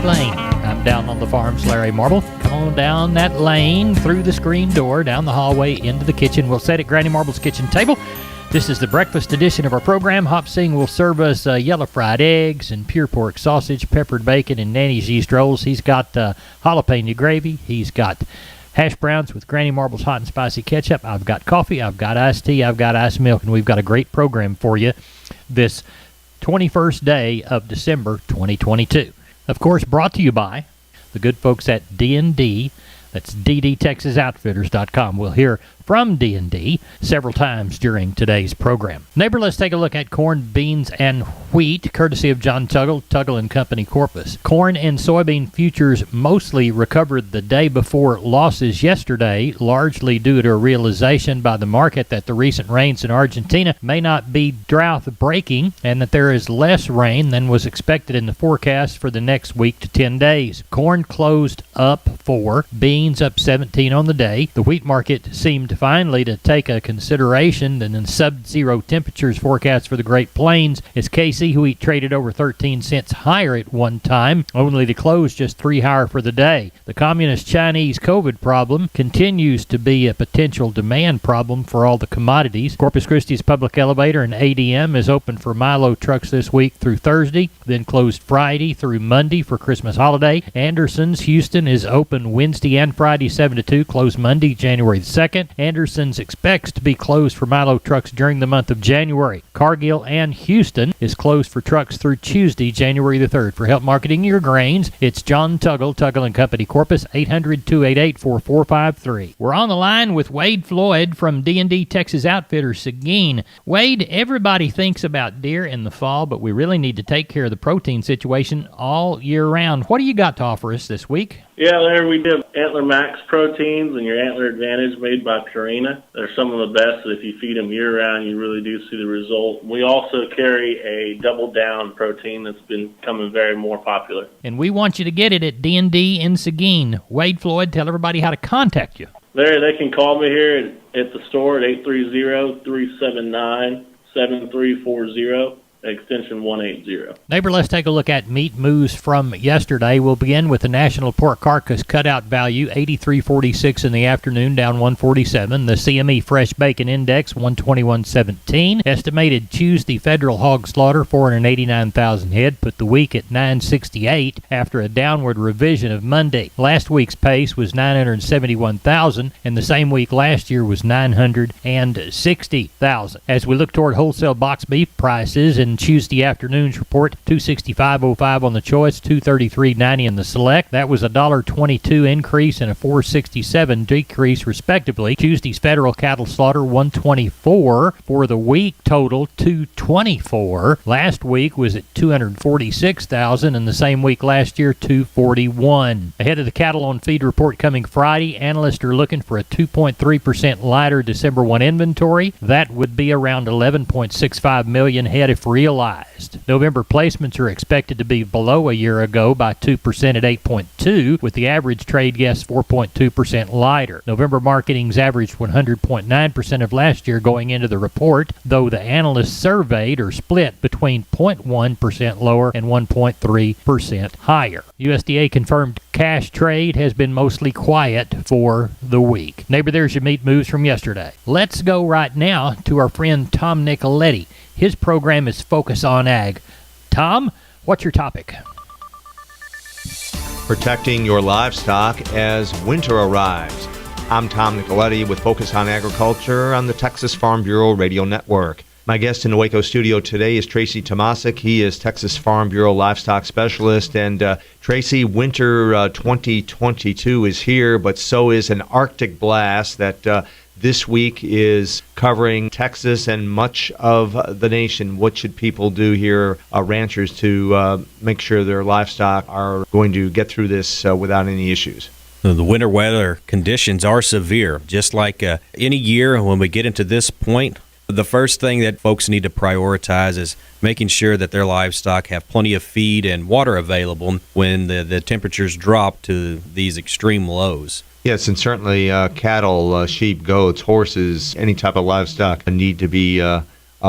Lane. I'm down on the farm's Larry Marble. Come on down that lane, through the screen door, down the hallway, into the kitchen. We'll sit at Granny Marble's kitchen table. This is the breakfast edition of our program. Hop Sing will serve us yellow fried eggs and pure pork sausage, peppered bacon, and Nanny's yeast rolls. He's got jalapeno gravy. He's got hash browns with Granny Marble's hot and spicy ketchup. I've got coffee. I've got iced tea. I've got iced milk. And we've got a great program for you this 21st day of December 2022. Of course, brought to you by the good folks at D&D. That's ddtexasoutfitters.com. We'll hear from D&D several times during today's program. Neighbor, let's take a look at corn, beans, and wheat, courtesy of John Tuggle & Company, Corpus. Corn and soybean futures mostly recovered the day before losses yesterday, largely due to a realization by the market that the recent rains in Argentina may not be drought-breaking and that there is less rain than was expected in the forecast for the next week to 10 days. Corn closed up 4, beans up 17 on the day. The wheat market seemed finally to take a consideration and in sub-zero temperatures forecast for the Great Plains as KC wheat traded over 13 cents higher at one time, only to close just 3 higher for the day. The communist Chinese COVID problem continues to be a potential demand problem for all the commodities. Corpus Christi's public elevator and ADM is open for Milo trucks this week through Thursday, then closed Friday through Monday for Christmas holiday. Anderson's Houston is open Wednesday and Friday 7 to 2, closed Monday, January the 2nd. Anderson's expects to be closed for Milo trucks during the month of January. Cargill and Houston is closed for trucks through Tuesday, January the 3rd. For help marketing your grains, it's John Tuggle & Company, Corpus, 800-288-4453. We're on the line with Wade Floyd from D&D Texas Outfitters, Seguin. Wade, everybody thinks about deer in the fall, but we really need to take care of the protein situation all year round. What do you got to offer us this week? Yeah, Larry, we do Antler Max proteins and your Antler Advantage made by Purina. They're some of the best that if you feed them year-round, you really do see the result. We also carry a Double Down protein that's been becoming very more popular. And we want you to get it at D&D in Seguin. Wade Floyd, tell everybody how to contact you. Larry, they can call me here at the store at 830-379-7340. Extension 180. Neighbor, let's take a look at meat moves from yesterday. We'll begin with the national pork carcass cutout value, 83.46 in the afternoon, down 147. The CME fresh bacon index, 121.17. Estimated Tuesday federal hog slaughter, 489,000 head, put the week at 968 after a downward revision of Monday. Last week's pace was 971,000, and the same week last year was 960,000. As we look toward wholesale box beef prices in Tuesday afternoon's report, $265.05 on the choice, $233.90 in the select. That was a $1.22 increase and a $4.67 decrease, respectively. Tuesday's federal cattle slaughter, 124 for the week, total 224. Last week was at 246,000, and the same week last year, 241. Ahead of the cattle on feed report coming Friday, analysts are looking for a 2.3% lighter December 1 inventory. That would be around 11.65 million head if realized. November placements are expected to be below a year ago by 2% at 8.2, with the average trade guess 4.2% lighter. November marketings averaged 100.9% of last year going into the report, though the analysts surveyed are split between 0.1% lower and 1.3% higher. USDA confirmed cash trade has been mostly quiet for the week. Neighbor, there's your meat moves from yesterday. Let's go right now to our friend Tom Nicoletti. His program is Focus on Ag. Tom, what's your topic? Protecting your livestock as winter arrives. I'm Tom Nicoletti with Focus on Agriculture on the Texas Farm Bureau Radio Network. My guest in the Waco studio today is Tracy Tomasic. He is Texas Farm Bureau Livestock Specialist. And Tracy, winter 2022 is here, but so is an Arctic blast that this week is covering Texas and much of the nation. What should people do here, ranchers, to make sure their livestock are going to get through this without any issues? The winter weather conditions are severe. Just like any year when we get into this point, the first thing that folks need to prioritize is making sure that their livestock have plenty of feed and water available when the temperatures drop to these extreme lows. Yes, and certainly cattle, sheep, goats, horses, any type of livestock need to be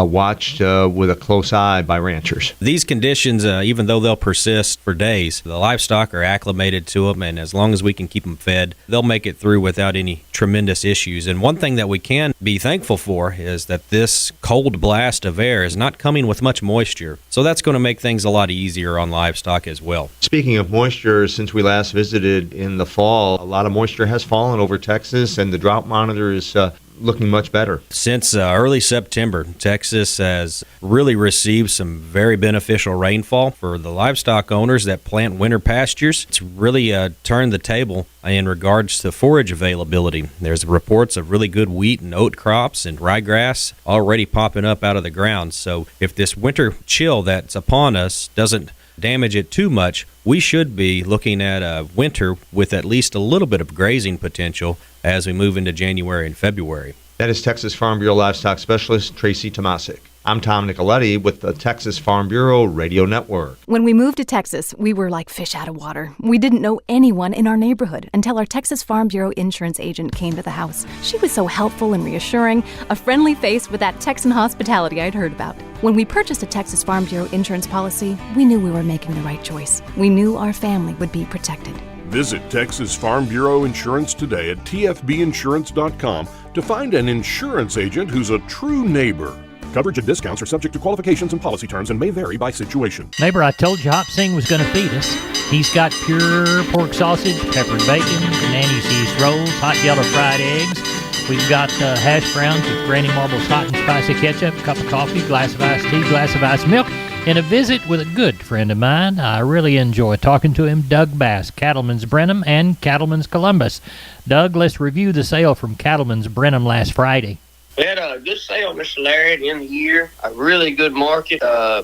watched with a close eye by ranchers. These conditions, even though they'll persist for days, the livestock are acclimated to them, and as long as we can keep them fed, they'll make it through without any tremendous issues. And one thing that we can be thankful for is that this cold blast of air is not coming with much moisture, so that's going to make things a lot easier on livestock as well. Speaking of moisture, since we last visited in the fall, a lot of moisture has fallen over Texas, and the drought monitor is looking much better. Since early September, Texas has really received some very beneficial rainfall for the livestock owners that plant winter pastures. It's really turned the table in regards to forage availability. There's reports of really good wheat and oat crops and ryegrass already popping up out of the ground. So if this winter chill that's upon us doesn't damage it too much, we should be looking at a winter with at least a little bit of grazing potential as we move into January and February. That is Texas Farm Bureau livestock specialist Tracy Tomasic. I'm Tom Nicoletti with the Texas Farm Bureau Radio Network. When we moved to Texas, we were like fish out of water. We didn't know anyone in our neighborhood until our Texas Farm Bureau insurance agent came to the house. She was so helpful and reassuring, a friendly face with that Texan hospitality I'd heard about. When we purchased a Texas Farm Bureau insurance policy, we knew we were making the right choice. We knew our family would be protected. Visit Texas Farm Bureau Insurance today at tfbinsurance.com to find an insurance agent who's a true neighbor. Coverage and discounts are subject to qualifications and policy terms and may vary by situation. Neighbor, I told you Hop Sing was going to feed us. He's got pure pork sausage, peppered bacon, Nanny's yeast rolls, hot yellow fried eggs. We've got hash browns with Granny Marble's hot and spicy ketchup, a cup of coffee, glass of iced tea, glass of iced milk, and a visit with a good friend of mine. I really enjoy talking to him, Doug Bass, Cattleman's Brenham and Cattleman's Columbus. Doug, let's review the sale from Cattleman's Brenham last Friday. We had a good sale, Mr. Larry, at the end of the year. A really good market.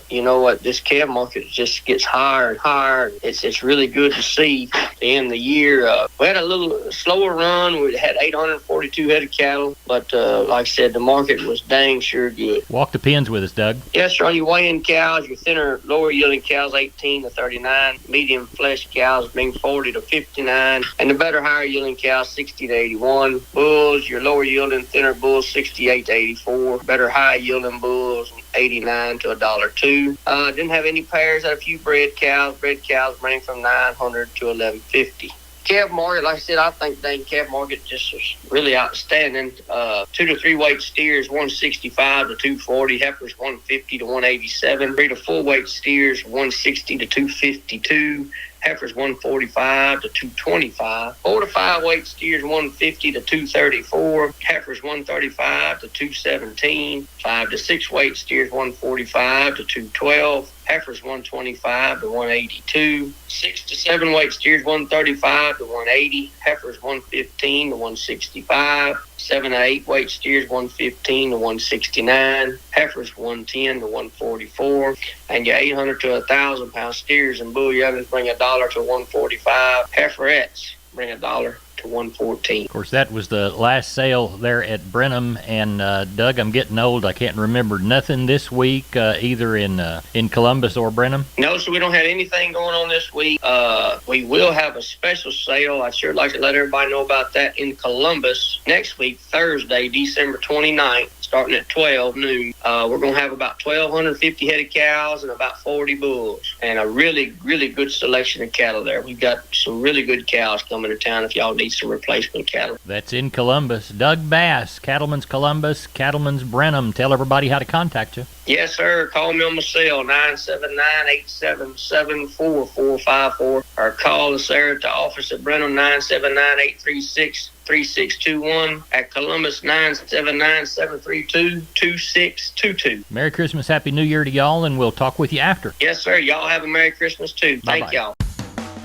You know what? This calf market just gets higher and higher. It's really good to see at the end of the year. We had a little slower run. We had 842 head of cattle. But like I said, the market was dang sure good. Walk the pens with us, Doug. Yes, sir. On your weighing cows, your thinner, lower yielding cows, 18 to 39. Medium flesh cows being 40 to 59. And the better higher yielding cows, 60 to 81. Bulls, your lower yielding, thinner bulls, 68 to 84. Better high yielding bulls, 89 to $1.02. Didn't have any pairs. Had a few bred cows. Bred cows ranging from 900 to 1150. Calf market, like I said, I think the calf market just was really outstanding. 2 to 3 weight steers, 165 to 240. Heifers, 150 to 187. 3 to 4 weight steers, 160 to 252. Heifers, 145 to 225. 4 to 5 weight steers, 150 to 234. Heifers, 135 to 217. 5 to 6 weight steers, 145 to 212. Heifers, 125 to 182. 6 to 7 weight steers, 135 to 180. Heifers, 115 to 165. 7 to 8 weight steers, 115 to 169. Heifers, 110 to 144. And your 800 to 1,000 pound steers and bull youngins bring $1 to 145. Heiferettes bring $1 to 114. Of course, that was the last sale there at Brenham. And Doug, I'm getting old. I can't remember nothing this week, either in Columbus or Brenham. No, so we don't have anything going on this week. We will have a special sale. I'd sure like to let everybody know about that in Columbus next week, Thursday, December 29th. Starting at 12 noon. We're going to have about 1,250 head of cows and about 40 bulls. And a really, really good selection of cattle there. We've got some really good cows coming to town if y'all need some replacement cattle. That's in Columbus. Doug Bass, Cattleman's Columbus, Cattleman's Brenham. Tell everybody how to contact you. Yes, sir. Call me on my cell, 979-877-4454. Or call us there at the office at Brenham, 979-836-3621. At Columbus, 979-732-2622. Merry Christmas, Happy New Year to y'all, and we'll talk with you after. Yes, sir. Y'all have a Merry Christmas, too. Thank y'all.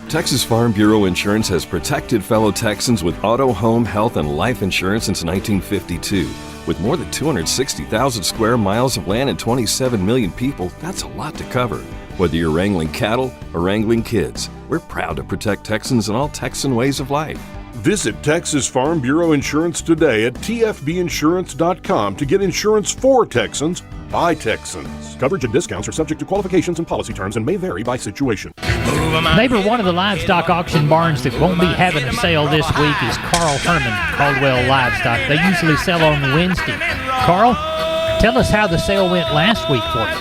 Texas Farm Bureau Insurance has protected fellow Texans with auto, home, health, and life insurance since 1952. With more than 260,000 square miles of land and 27 million people, that's a lot to cover. Whether you're wrangling cattle or wrangling kids, we're proud to protect Texans in all Texan ways of life. Visit Texas Farm Bureau Insurance today at tfbinsurance.com to get insurance for Texans by Texans. Coverage and discounts are subject to qualifications and policy terms and may vary by situation. Neighbor, one of the livestock auction barns that won't be having a sale this week is Carl Herman, Caldwell Livestock. They usually sell on Wednesday. Carl? Tell us how the sale went last week for you.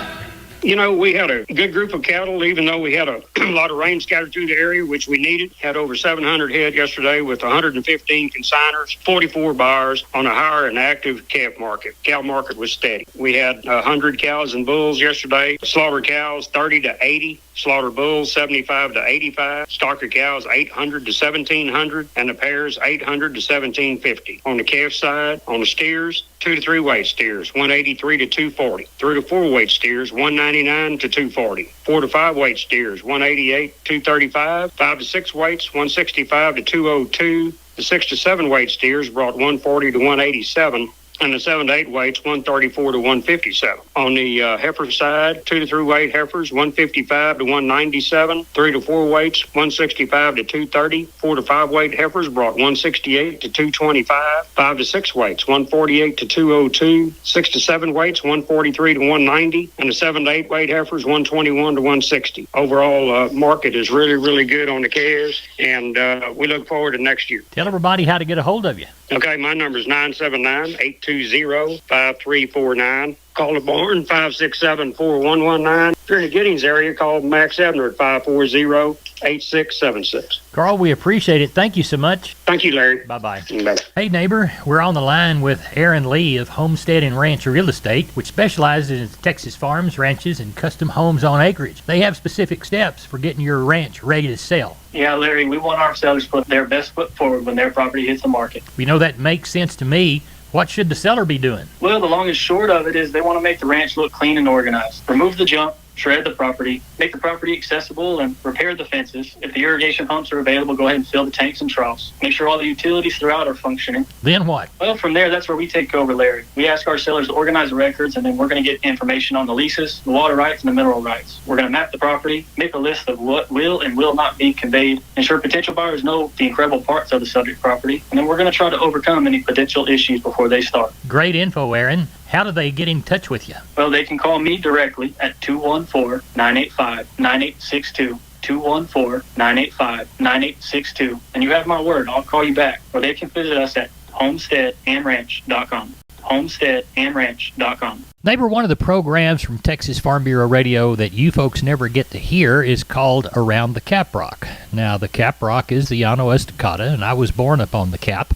You know, we had a good group of cattle, even though we had a lot of rain scattered through the area, which we needed. Had over 700 head yesterday with 115 consigners, 44 buyers on a higher and active calf market. Cow market was steady. We had 100 cows and bulls yesterday. Slaughter cows 30 to 80. Slaughter bulls 75 to 85. Stocker cows 800 to 1700. And the pairs 800 to 1750. On the calf side, on the steers, 2 to 3 weight steers 183 to 240. 3 to 4 weight steers 199 to 240. 4 to 5 weight steers 188 235. 5 to 6 weights 165 to 202. The 6 to 7 weight steers brought 140 to 187. And the 7 to 8 weights, 134 to 157. On the heifer side, 2 to 3 weight heifers, 155 to 197. 3 to 4 weights, 165 to 230. 4 to 5 weight heifers brought 168 to 225. 5 to 6 weights, 148 to 202. 6 to 7 weights, 143 to 190. And the 7 to 8 weight heifers, 121 to 160. Overall, market is really, really good on the calves, and we look forward to next year. Tell everybody how to get a hold of you. Okay, my number is 979-820-5349. Call the barn, 567-4119. If you're in the Giddings area, call Max Ebner at 540-8676. Carl, we appreciate it. Thank you so much. Thank you, Larry. Bye-bye. Bye. Hey, neighbor, we're on the line with Aaron Lee of Homestead and Ranch Real Estate, which specializes in Texas farms, ranches, and custom homes on acreage. They have specific steps for getting your ranch ready to sell. Yeah, Larry, we want our sellers to put their best foot forward when their property hits the market. You know, that makes sense to me. What should the seller be doing? Well, the long and short of it is they want to make the ranch look clean and organized. Remove the junk, shred the property, make the property accessible, and repair the fences. If the irrigation pumps are available, go ahead and fill the tanks and troughs. Make sure all the utilities throughout are functioning. Then what? Well, from there, that's where we take over, Larry. We ask our sellers to organize the records, and then we're going to get information on the leases, the water rights, and the mineral rights. We're going to map the property, make a list of what will and will not be conveyed, ensure potential buyers know the incredible parts of the subject property, and then we're going to try to overcome any potential issues before they start. Great info, Aaron. How do they get in touch with you? Well, they can call me directly at 214-985-9862. 214-985-9862. And you have my word, I'll call you back. Or they can visit us at homesteadandranch.com. homesteadandranch.com. Neighbor, one of the programs from Texas Farm Bureau Radio that you folks never get to hear is called Around the Caprock. Now, the Caprock is the Llano Estacada, and I was born up on the Cap.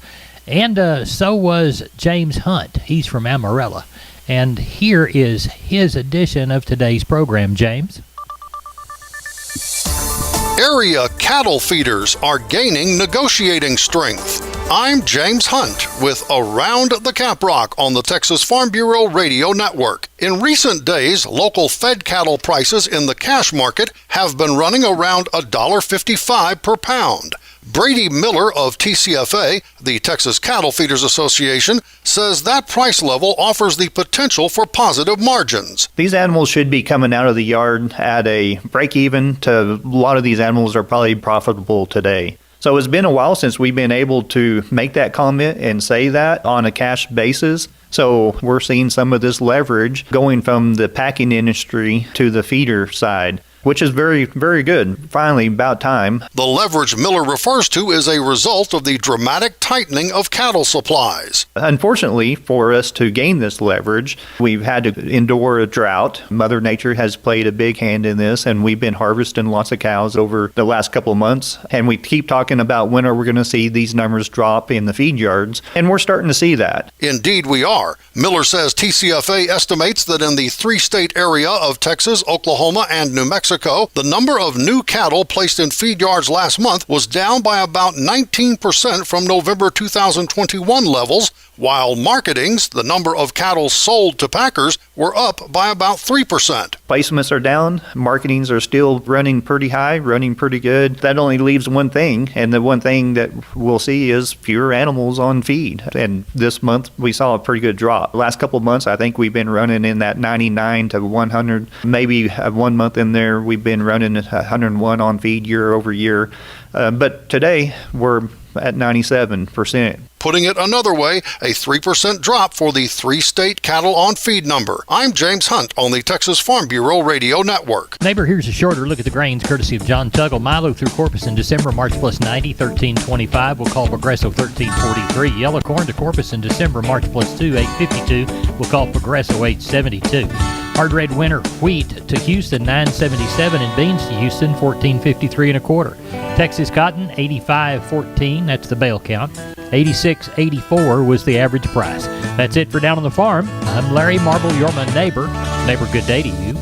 And so was James Hunt. He's from Amarella. And here is his edition of today's program, James. Area cattle feeders are gaining negotiating strength. I'm James Hunt with Around the Caprock on the Texas Farm Bureau Radio Network. In recent days, local fed cattle prices in the cash market have been running around $1.55 per pound. Brady Miller of TCFA, the Texas Cattle Feeders Association, says that price level offers the potential for positive margins. These animals should be coming out of the yard at a break even to a lot of these animals are probably profitable today. So it's been a while since we've been able to make that comment and say that on a cash basis. So we're seeing some of this leverage going from the packing industry to the feeder side, which is very, very good. Finally, about time. The leverage Miller refers to is a result of the dramatic tightening of cattle supplies. Unfortunately, for us to gain this leverage, we've had to endure a drought. Mother Nature has played a big hand in this, and we've been harvesting lots of cows over the last couple of months. And we keep talking about when are we going to see these numbers drop in the feed yards, and we're starting to see that. Indeed, we are. Miller says TCFA estimates that in the three-state area of Texas, Oklahoma, and New Mexico, the number of new cattle placed in feed yards last month was down by about 19% from November 2021 levels, while marketings, the number of cattle sold to packers, were up by about 3%. Placements are down. Marketings are still running pretty high, running pretty good. That only leaves one thing, and the one thing that we'll see is fewer animals on feed. And this month, we saw a pretty good drop. The last couple of months, I think we've been running in that 99 to 100. Maybe 1 month in there, we've been running 101 on feed year over year. But today, we're at 97%. Putting it another way, a 3% drop for the 3-state cattle on feed number. I'm James Hunt on the Texas Farm Bureau Radio Network. Neighbor, here's a shorter look at the grains courtesy of John Tuggle. Milo through Corpus in December, March plus 90, 13.25. We'll call Progresso 13.43. Yellow corn to Corpus in December, March plus 2, 8.52. We'll call Progresso 8.72. Hard red winter wheat to Houston, 9.77, and beans to Houston, 14.53 1/4. Texas cotton, 85.14. That's the bale count. 86.84 was the average price. That's it for Down on the Farm. I'm Larry Marble, you're my neighbor. Neighbor, good day to you.